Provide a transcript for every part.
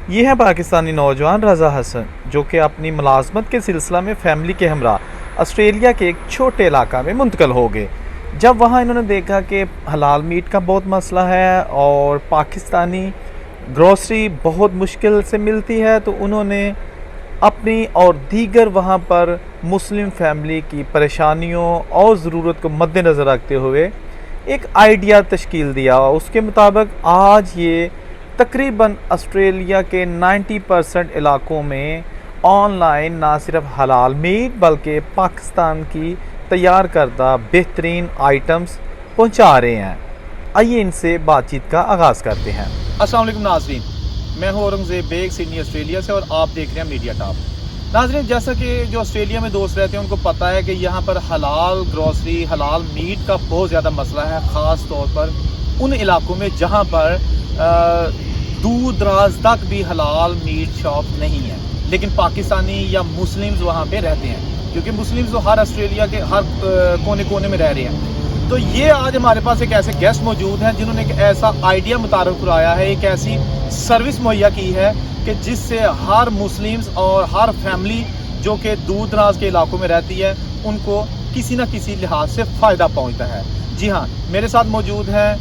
یہ ہے پاکستانی نوجوان رضا حسن، جو کہ اپنی ملازمت کے سلسلہ میں فیملی کے ہمراہ آسٹریلیا کے ایک چھوٹے علاقہ میں منتقل ہو گئے۔ جب وہاں انہوں نے دیکھا کہ حلال میٹ کا بہت مسئلہ ہے اور پاکستانی گروسری بہت مشکل سے ملتی ہے، تو انہوں نے اپنی اور دیگر وہاں پر مسلم فیملی کی پریشانیوں اور ضرورت کو مد نظر رکھتے ہوئے ایک آئیڈیا تشکیل دیا۔ اس کے مطابق آج یہ تقریباً آسٹریلیا کے 90% علاقوں میں آن لائن نہ صرف حلال میٹ بلکہ پاکستان کی تیار کردہ بہترین آئٹمز پہنچا رہے ہیں۔ آئیے ان سے بات چیت کا آغاز کرتے ہیں۔ السلام علیکم ناظرین، میں ہوں اورنگزیب بیگ، سڈنی آسٹریلیا سے، اور آپ دیکھ رہے ہیں میڈیا ٹاپ۔ ناظرین، جیسا کہ جو آسٹریلیا میں دوست رہتے ہیں ان کو پتہ ہے کہ یہاں پر حلال گروسری، حلال میٹ کا بہت زیادہ مسئلہ ہے، خاص طور پر ان علاقوں میں جہاں پر دور دراز تک بھی حلال میٹ شاپ نہیں ہے، لیکن پاکستانی یا مسلمز وہاں پہ رہتے ہیں، کیونکہ مسلمز تو ہر آسٹریلیا کے ہر کونے کونے میں رہ رہے ہیں۔ تو یہ آج ہمارے پاس ایک ایسے گیسٹ موجود ہیں جنہوں نے ایک ایسا آئیڈیا متعارف کرایا ہے، ایک ایسی سروس مہیا کی ہے کہ جس سے ہر مسلمز اور ہر فیملی جو کہ دور دراز کے علاقوں میں رہتی ہے ان کو کسی نہ کسی لحاظ سے فائدہ پہنچتا ہے۔ جی ہاں، میرے ساتھ موجود ہیں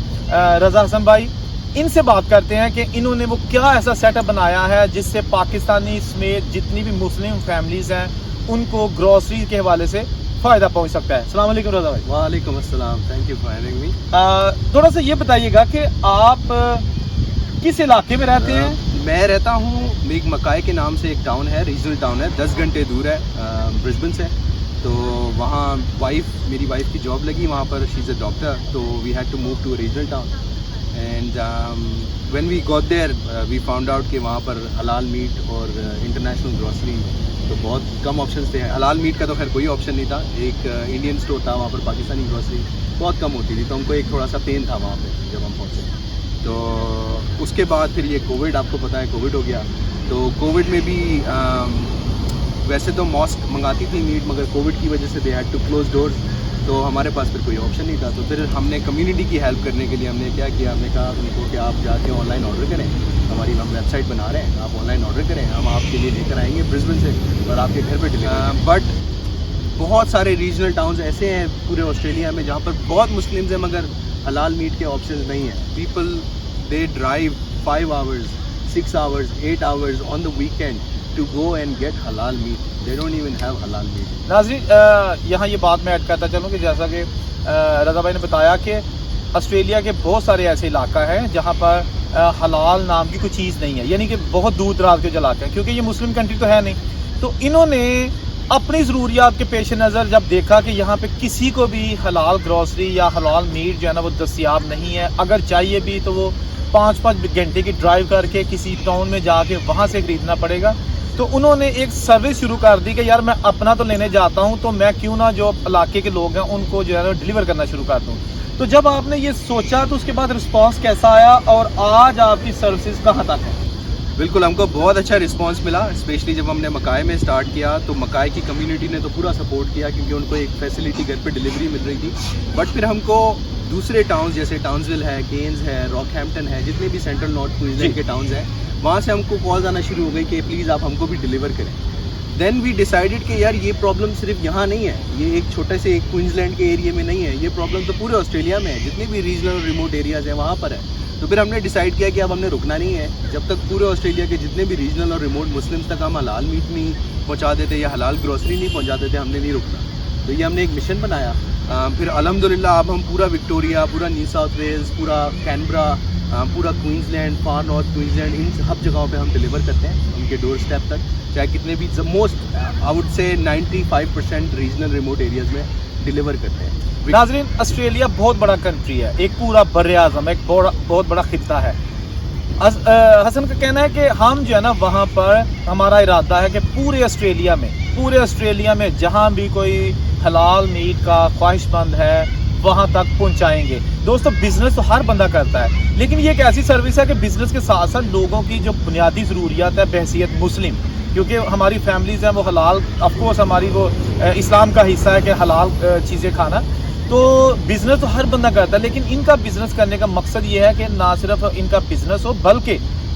رضا حسن بھائی۔ ان سے بات کرتے ہیں کہ انہوں نے وہ کیا ایسا سیٹ اپ بنایا ہے جس سے پاکستانی سمیت جتنی بھی مسلم فیملیز ہیں ان کو گروسری کے حوالے سے فائدہ پہنچ سکتا ہے۔ السلام علیکم رضا بھائی۔ وعلیکم السلام، thank you for having me. تھوڑا سا یہ بتائیے گا کہ آپ کس علاقے میں رہتے ہیں؟ میں رہتا ہوں ایک مکائی کے نام سے ایک ٹاؤن ہے، ریجنل ٹاؤن ہے، 10 گھنٹے دور ہے برسبن سے۔ تو وہاں میری وائف کی جاب لگی وہاں پر، شی از اے ڈاکٹر، تو we had to move to a regional town and when we got there we found out کہ وہاں پر حلال میٹ اور انٹرنیشنل گروسری تو بہت کم آپشنس تھے۔ حلال میٹ کا تو خیر کوئی آپشن نہیں تھا، ایک انڈین اسٹور تھا وہاں پر، پاکستانی گروسری بہت کم ہوتی تھی، تو ہم کو ایک تھوڑا سا پین تھا وہاں پہ جب ہم پہنچے۔ تو اس کے بعد پھر یہ کووڈ، آپ کو پتہ ہے کووڈ ہو گیا، تو کووڈ میں بھی ویسے تو ماسک منگاتی تھی میٹ، مگر کووڈ کی وجہ سے they had to close doors, تو ہمارے پاس پھر کوئی آپشن نہیں تھا۔ تو پھر ہم نے کمیونٹی کی ہیلپ کرنے کے لیے ہم نے کیا کیا، ہم نے کہا ان کو کہ آپ جا کے آن لائن آرڈر کریں، ہماری ہم ویب سائٹ بنا رہے ہیں، آپ آن لائن آرڈر کریں، ہم آپ کے لیے لے کر آئیں گے برسبن سے اور آپ کے گھر پہ ڈلیور۔ بٹ بہت سارے ریجنل ٹاؤنز ایسے ہیں پورے آسٹریلیا میں جہاں پر بہت مسلمز ہیں مگر حلال میٹ کے آپشنز نہیں ہیں۔ People they drive 5 hours 6 hours 8 hours on the weekend to go and get halal meat. They don't even have halal meat. ناظرین، یہاں یہ بات میں ایڈ کرتا چلوں کہ جیسا کہ رضا بھائی نے بتایا کہ آسٹریلیا کے بہت سارے ایسے علاقہ ہیں جہاں پر حلال نام کی کوئی چیز نہیں ہے، یعنی کہ بہت دور دراز کے جو علاقے ہیں، کیونکہ یہ مسلم کنٹری تو ہے نہیں۔ تو انہوں نے اپنی ضروریات کے پیش نظر جب دیکھا کہ یہاں پہ کسی کو بھی حلال گروسری یا حلال میٹ جو ہے نا وہ دستیاب نہیں ہے، اگر چاہیے بھی تو وہ 5 گھنٹے کی ڈرائیو کر کے کسی ٹاؤن میں جا کے وہاں سے خریدنا پڑے گا، تو انہوں نے ایک سروس شروع کر دی کہ یار میں اپنا تو لینے جاتا ہوں تو میں کیوں نہ جو علاقے کے لوگ ہیں ان کو جو ہے نا ڈیلیور کرنا شروع کر دوں۔ تو جب آپ نے یہ سوچا تو اس کے بعد رسپانس کیسا آیا اور آج آپ کی سروسز کہاں تک ہیں؟ بالکل، ہم کو بہت اچھا رسپانس ملا، اسپیشلی جب ہم نے مکائی میں اسٹارٹ کیا تو مکائی کی کمیونٹی نے تو پورا سپورٹ کیا کیونکہ ان کو ایک فیسلٹی گھر پہ ڈلیوری مل رہی تھی۔ بٹ پھر ہم کو دوسرے ٹاؤنز جیسے ٹاؤنزول ہے، کینز ہے، راک ہیمپٹن ہے، جتنے بھی سینٹرل نارتھ کوئنزلینڈ کے ٹاؤنز ہیں وہاں سے ہم کو کالز آنا شروع ہو گئی کہ پلیز آپ ہم کو بھی ڈلیور کریں۔ دین وی ڈیسائیڈڈ کہ یار یہ پرابلم صرف یہاں نہیں ہے، یہ ایک چھوٹے سے ایک کوئنزلینڈ کے ایریے میں نہیں ہے، یہ پرابلم تو پورے آسٹریلیا میں ہے، جتنے بھی ریجنل اور ریموٹ ایریاز ہیں وہاں پر ہے۔ تو پھر ہم نے ڈیسائیڈ کیا کہ اب ہم نے رکنا نہیں ہے، جب تک پورے آسٹریلیا کے جتنے بھی ریجنل اور ریموٹ مسلمس تک ہم حلال میٹ نہیں پہنچا دیتے یا حلال گروسری نہیں پہنچاتے تھے، ہم نے نہیں رکنا۔ تو یہ ہم نے ایک مشن بنایا۔ پھر الحمدللہ اب ہم پورا وکٹوریا، پورا نیو ساؤتھ ویلز، پورا کینبرا، پورا کوئنزلینڈ، فار نارتھ کوئنزلینڈ، ان سب جگہوں پہ ہم ڈلیور کرتے ہیں ان کے ڈور اسٹیپ تک، چاہے کتنے بھی most I would say 95% regional remote areas میں ڈلیور کرتے ہیں۔ ناظرین، آسٹریلیا بہت بڑا کنٹری ہے، ایک پورا بر اعظم، ایک بہت بڑا خطہ ہے۔ حسن کا کہنا ہے کہ ہم جو ہے نا وہاں پر ہمارا ارادہ ہے کہ پورے آسٹریلیا میں جہاں بھی کوئی حلال میٹ کا خواہش مند ہے وہاں تک پہنچائیں گے۔ دوستو، بزنس تو ہر بندہ کرتا ہے، لیکن یہ ایک ایسی سروس ہے کہ بزنس کے ساتھ ساتھ لوگوں کی جو بنیادی ضروریات ہے بحیثیت مسلم، کیونکہ ہماری فیملیز ہیں وہ حلال، آف کورس ہماری وہ اسلام کا حصہ ہے کہ حلال چیزیں کھانا، تو بزنس تو ہر بندہ کرتا ہے، لیکن ان کا بزنس کرنے کا مقصد یہ ہے کہ نہ صرف ان کا بزنس ہو بلکہ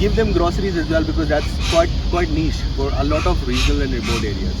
give them groceries as well because that's quite niche for a lot of regional and remote areas.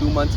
2 months,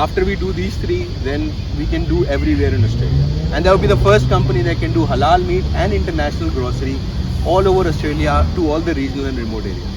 After we do these 3, then we can do everywhere in Australia, and that will be the first company that can do halal meat and international grocery all over Australia to all the regional and remote areas.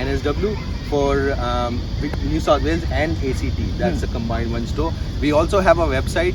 NSW for New South Wales and ACT, that's a combined one store. We also have a website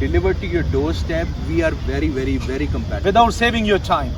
delivered to your doorstep, we are very competitive Without saving your time.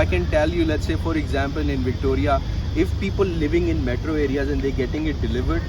I can tell you, let's say for example in Victoria, if people living in metro areas and they getting it delivered,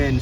men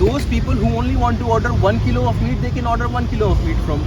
those people who only want to order 1 kilo of meat, they can order 1 kilo of meat from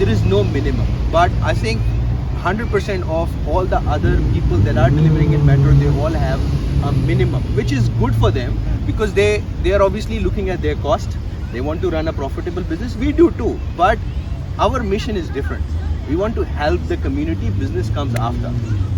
There is no minimum, but I think 100% of all the other people that are delivering in metro, they all have a minimum, which is good for them because they are obviously looking at their cost. They want to run a profitable business. We do too, but our mission is different. We want to help the community. Business comes after.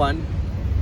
1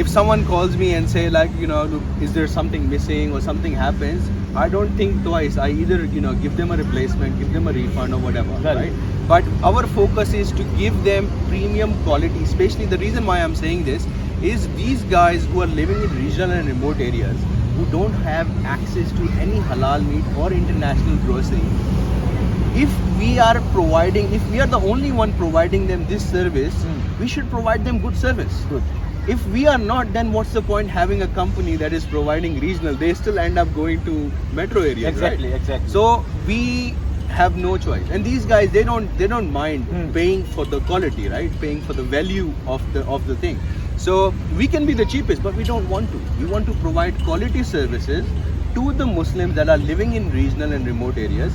if someone calls me and say like, you know, is there something missing or something happens, I don't think twice. I either, you know, give them a replacement, give them a refund or whatever, right? But our focus is to give them premium quality. Especially the reason why I'm saying this is these guys who are living in regional and remote areas who don't have access to any halal meat or international grocery. If we are the only one providing them this service, we should provide them good service. Good. If we are not, then what's the point having a company that is providing regional? They still end up going to metro areas, exactly, right? Exactly. So we have no choice, and these guys they don't mind paying for the quality, right? Paying for the value of the thing. So we can be the cheapest, but we don't want to. We want to provide quality services to the Muslims that are living in regional and remote areas.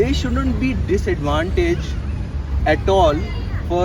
they shouldn't be disadvantaged at all for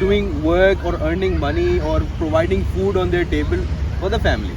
doing work or earning money or providing food on their table for the family,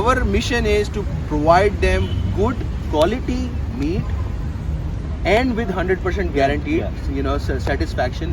our mission is to provide them good quality meat and with 100% guaranteed, you know, satisfaction.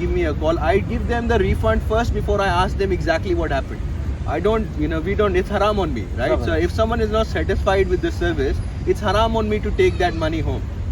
give me a call, I give them the refund first before I ask them exactly what happened. I don't, you know, we don't, it's haram on me, right? So if someone is not satisfied with the service, it's haram on me to take that money home.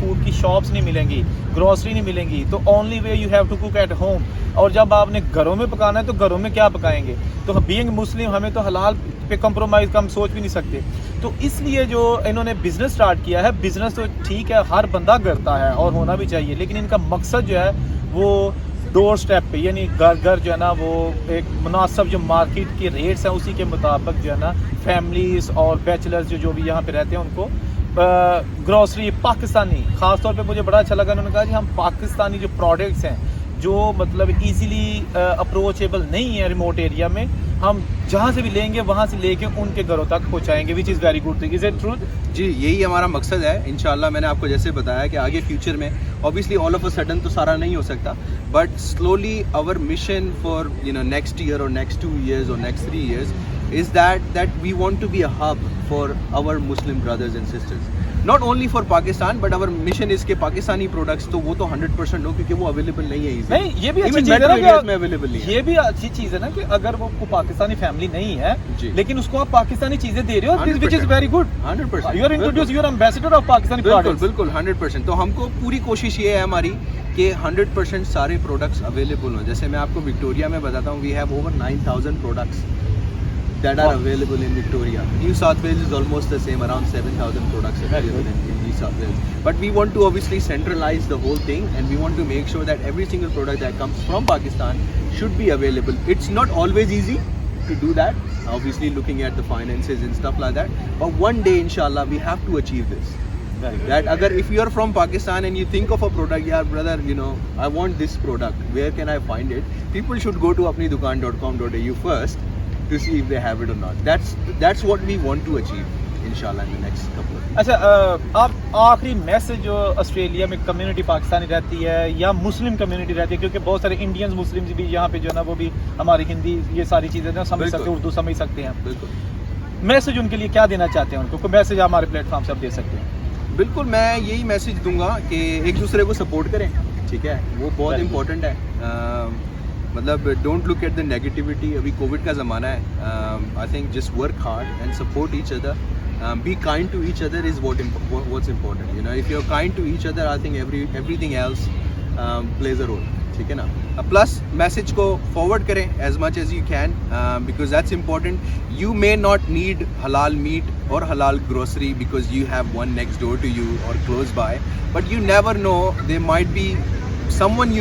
Food کی shops نہیں ملیں گی, grocery نہیں ملیں گی, تو only way you have to cook at home. اور جب آپ نے گھروں میں پکانا ہے تو گھروں میں کیا پکائیں گے؟ تو بینگ مسلم ہمیں تو حلال پہ کمپرومائز کا ہم سوچ بھی نہیں سکتے. تو اس لیے جو انہوں نے بزنس سٹارٹ کیا ہے, بزنس تو ٹھیک ہے ہر بندہ کرتا ہے اور ہونا بھی چاہیے, لیکن ان کا مقصد جو ہے وہ ڈور سٹیپ پہ, یعنی گھر گھر جو ہے نا وہ ایک مناسب جو مارکیٹ کے ریٹس ہیں اسی کے مطابق جو ہے نا فیملیز اور بیچلرز جو بھی یہاں پہ رہتے ہیں ان کو گروسری پاکستانی, خاص طور پہ مجھے بڑا اچھا لگا, انہوں نے کہا جی ہم پاکستانی جو پروڈکٹس ہیں جو مطلب ایزیلی اپروچیبل نہیں ہے ریموٹ ایریا میں, ہم جہاں سے بھی لیں گے وہاں سے لے کے ان کے گھروں تک پہنچائیں گے, which is very good thing. Is it true? جی یہی ہمارا مقصد ہے انشاءاللہ. میں نے آپ کو جیسے بتایا کہ آگے فیوچر میں obviously all of a sudden تو سارا نہیں ہو سکتا, but slowly our mission for next year or next 2 years or next 3 years is that we want to be a hub for our Muslim brothers and sisters. Not only for Pakistan but our mission is کہ Pakistani products تو وہ تو 100% ہو, کیونکہ وہ available نہیں ہے easily. نہیں, یہ بھی اچھی چیز ہے نا, یہ بھی اچھی چیز ہے نا کہ اگر وہ پاکستانی فیملی نہیں ہے لیکن اس کو آپ پاکستانی چیزیں دے رہے ہو, which is very good. 100% you are introduced, you are ambassador of Pakistani products. بالکل 100%. تو ہم کو پوری کوشش یہ ہے ہماری کہ 100% سارے پروڈکٹس اویلیبل ہوں. جیسے میں آپ کو وکٹوریا میں بتاتا ہوں, we have over 9,000 products that are available in Victoria. New South Wales is almost the same, around 7,000 products available in New South Wales. But we want to obviously centralize the whole thing, and we want to make sure that every single product that comes from Pakistan should be available. It's not always easy to do that, obviously looking at the finances and stuff like that. But one day, inshallah, we have to achieve this. That agar if you are from Pakistan and you think of a product, yeah brother, I want this product, where can I find it? People should go to apnidukaan.com.au first to see if they have it or not. That's what we want to achieve inshallah in the next couple of years. اچھا, آپ آخری message جو Australia میں community Pakistani رہتی ہے یا مسلم community رہتی ہے, کیونکہ بہت سارے انڈینز مسلم بھی یہاں پہ جو ہے نا وہ بھی ہماری ہندی یہ ساری چیزیں سمجھ سکتے ہیں, اردو سمجھ سکتے ہیں, بالکل. میسج ان کے لیے کیا دینا چاہتے ہیں, ان کو کوئی میسج ہمارے پلیٹ فارم سے آپ دے سکتے ہیں؟ بالکل, میں یہی میسج دوں گا کہ ایک دوسرے کو سپورٹ کریں, ٹھیک ہے, وہ بہت امپورٹنٹ ہے. مطلب don't look at the negativity. ابھی کووڈ کا زمانہ ہے, I think just work hard and support each other. Be kind to each other is what's important. If you're kind to each other, I think everything else plays a role. ٹھیک ہے نا. Plus message کو forward کریں as much as you can, because that's important. You may not need halal meat or halal grocery because you have one next door to you or close by, but you never know, there might be someone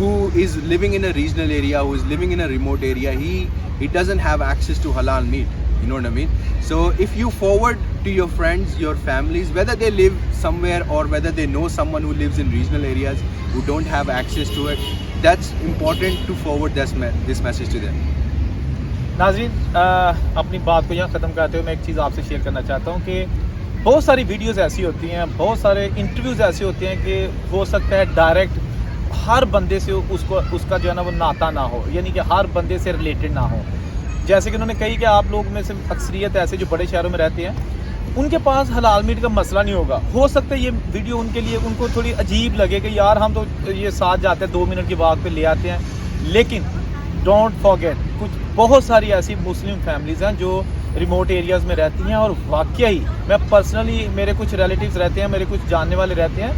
who is living in a regional area, who is living in a remote area, he doesn't have access to halal meat. You know what I mean? So if you forward to your friends, your families, whether they live somewhere or whether they know someone who lives in regional areas who don't have access to it, that's important to forward this message to them. ناظرین, اپنی بات کو یہاں ختم کرتے ہوئے میں ایک چیز آپ سے شیئر کرنا چاہتا ہوں کہ بہت ساری ویڈیوز ایسی ہوتی ہیں, بہت سارے انٹرویوز ایسے ہوتے ہیں کہ ہو سکتا ہے ڈائریکٹ ہر بندے سے اس کا جو ہے نا وہ ناتا نہ ہو, یعنی کہ ہر بندے سے ریلیٹڈ نہ ہو. جیسے کہ انہوں نے کہی کہ آپ لوگ میں سے اکثریت ایسے جو بڑے شہروں میں رہتے ہیں ان کے پاس حلال میٹ کا مسئلہ نہیں ہوگا. ہو سکتا ہے یہ ویڈیو ان کے لیے ان کو تھوڑی عجیب لگے کہ یار ہم تو یہ ساتھ جاتے ہیں 2 منٹ کی واک پہ لے آتے ہیں, لیکن ڈونٹ فارگیٹ کچھ بہت ساری ایسی مسلم فیملیز ہیں جو ریموٹ ایریاز میں رہتی ہیں, اور واقعی میں پرسنلی میرے کچھ ریلیٹیوز رہتے ہیں, میرے کچھ جاننے والے رہتے ہیں,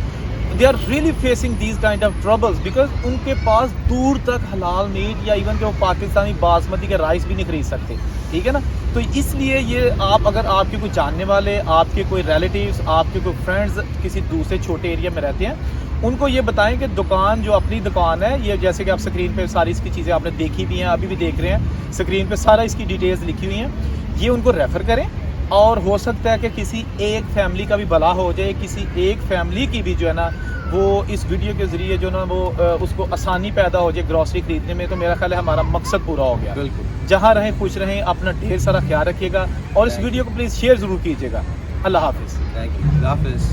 they are really facing these kind of troubles because ان کے پاس دور تک حلال میٹ یا ایون کہ وہ پاکستانی باسمتی کے رائس بھی نہیں خرید سکتے, ٹھیک ہے نا. تو اس لیے یہ آپ اگر آپ کے کوئی جاننے والے, آپ کے کوئی ریلیٹیوز, آپ کے کوئی فرینڈز کسی دوسرے چھوٹے ایریا میں رہتے ہیں, ان کو یہ بتائیں کہ دکان جو اپنی دکان ہے, یہ جیسے کہ آپ اسکرین پہ ساری اس کی چیزیں آپ نے دیکھی بھی ہیں, ابھی بھی دیکھ رہے ہیں اسکرین پہ سارا اس کی ڈیٹیلز لکھی ہوئی ہیں, یہ ان کو ریفر کریں. اور ہو سکتا ہے کہ کسی ایک فیملی کا بھی بھلا ہو جائے, کسی ایک فیملی کی بھی جو ہے نا وہ اس ویڈیو کے ذریعے جو نا وہ اس کو آسانی پیدا ہو جائے گروسری خریدنے میں, تو میرا خیال ہے ہمارا مقصد پورا ہو گیا. بالکل. جہاں رہیں خوش رہیں, اپنا ڈھیر سارا خیال رکھیے گا, اور اس ویڈیو کو پلیز شیئر ضرور کیجیے گا. اللہ حافظ. Thank you. اللہ حافظ.